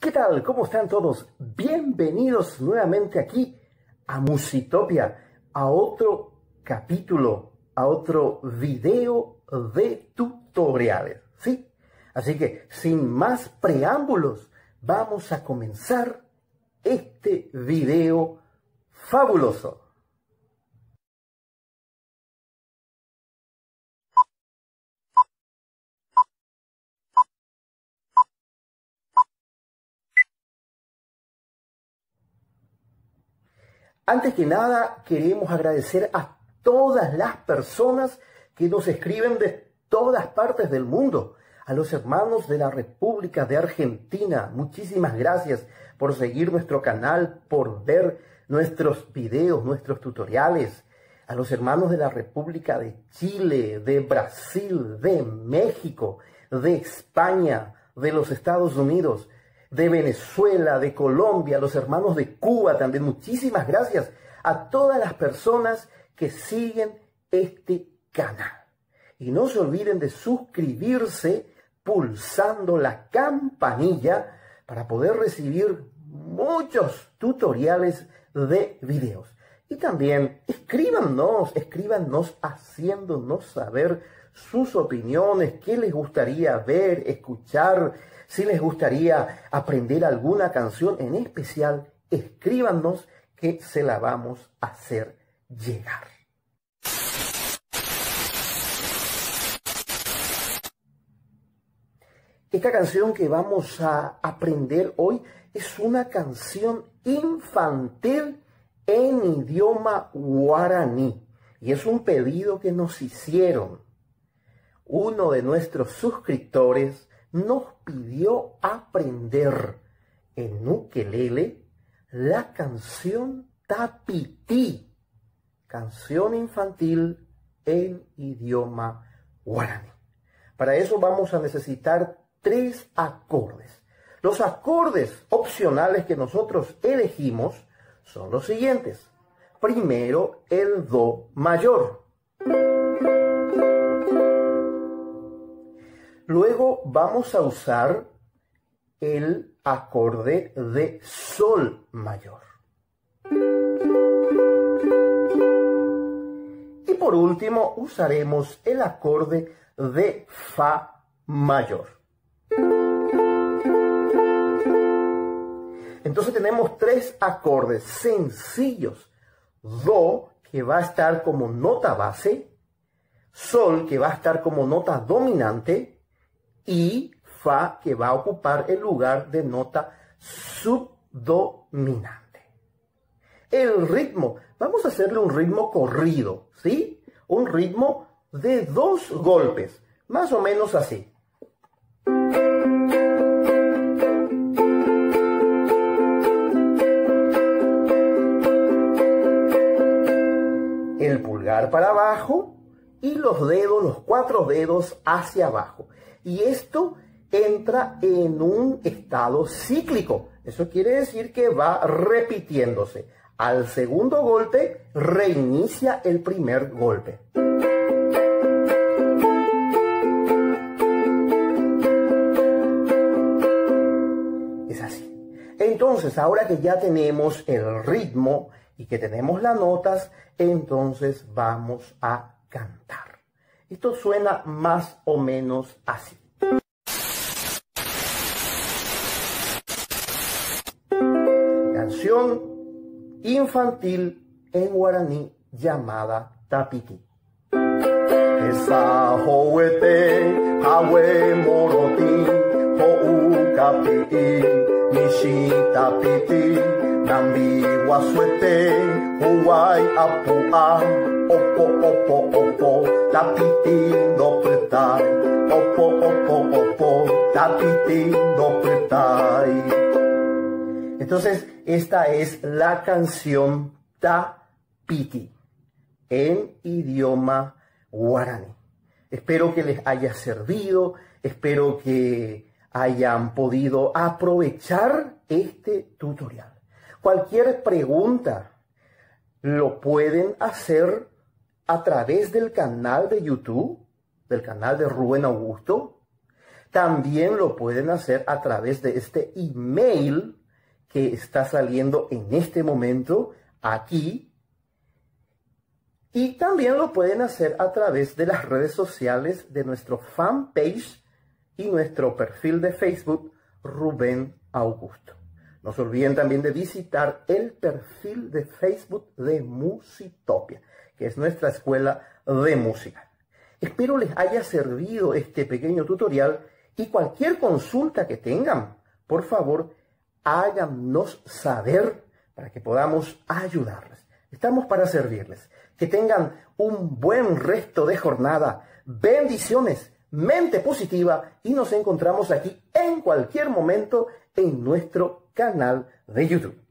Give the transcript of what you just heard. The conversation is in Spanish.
¿Qué tal? ¿Cómo están todos? Bienvenidos nuevamente aquí a Musitopia, a otro capítulo, a otro video de tutoriales, ¿sí? Así que, sin más preámbulos, vamos a comenzar este video fabuloso. Antes que nada, queremos agradecer a todas las personas que nos escriben de todas partes del mundo. A los hermanos de la República de Argentina, muchísimas gracias por seguir nuestro canal, por ver nuestros videos, nuestros tutoriales. A los hermanos de la República de Chile, de Brasil, de México, de España, de los Estados Unidos, de Venezuela, de Colombia, los hermanos de Cuba también. Muchísimas gracias a todas las personas que siguen este canal. Y no se olviden de suscribirse pulsando la campanilla para poder recibir muchos tutoriales de videos. Y también escríbanos haciéndonos saber sus opiniones, qué les gustaría ver, escuchar. Si les gustaría aprender alguna canción en especial, escríbanos que se la vamos a hacer llegar. Esta canción que vamos a aprender hoy es una canción infantil en idioma guaraní. Y es un pedido que nos hicieron. Uno de nuestros suscriptores nos pidió aprender en ukelele la canción Tapití, canción infantil en idioma guaraní. Para eso vamos a necesitar 3 acordes. Los acordes opcionales que nosotros elegimos son los siguientes. Primero, el Do mayor. Luego vamos a usar el acorde de Sol mayor. Y por último usaremos el acorde de Fa mayor. Entonces tenemos 3 acordes sencillos. Do, que va a estar como nota base. Sol, que va a estar como nota dominante. Y Fa, que va a ocupar el lugar de nota subdominante. El ritmo, vamos a hacerle un ritmo corrido, ¿sí? Un ritmo de 2 golpes, más o menos así. El pulgar para abajo y los dedos, los 4 dedos hacia abajo. Y esto entra en un estado cíclico. Eso quiere decir que va repitiéndose. Al segundo golpe, reinicia el primer golpe. Es así. Entonces, ahora que ya tenemos el ritmo y que tenemos las notas, entonces vamos a cantar. Esto suena más o menos así. Canción infantil en guaraní llamada Tapití. Esa hoete, hawe moroti, houkapi, nishi tapiti, nambi wasuete, huay apua, opo opo opo, tapiti no pretai, opo opo opo, tapiti no pretai. Entonces, esta es la canción Tapití en idioma guaraní. Espero que les haya servido, espero que hayan podido aprovechar este tutorial. Cualquier pregunta lo pueden hacer a través del canal de YouTube, del canal de Rubén Augusto. También lo pueden hacer a través de este email que está saliendo en este momento aquí. Y también lo pueden hacer a través de las redes sociales de nuestro fanpage y nuestro perfil de Facebook, Rubén Augusto. No se olviden también de visitar el perfil de Facebook de Musitopia, que es nuestra escuela de música. Espero les haya servido este pequeño tutorial y cualquier consulta que tengan, por favor, háganos saber para que podamos ayudarles. Estamos para servirles. Que tengan un buen resto de jornada. Bendiciones, mente positiva y nos encontramos aquí en cualquier momento en nuestro canal de YouTube.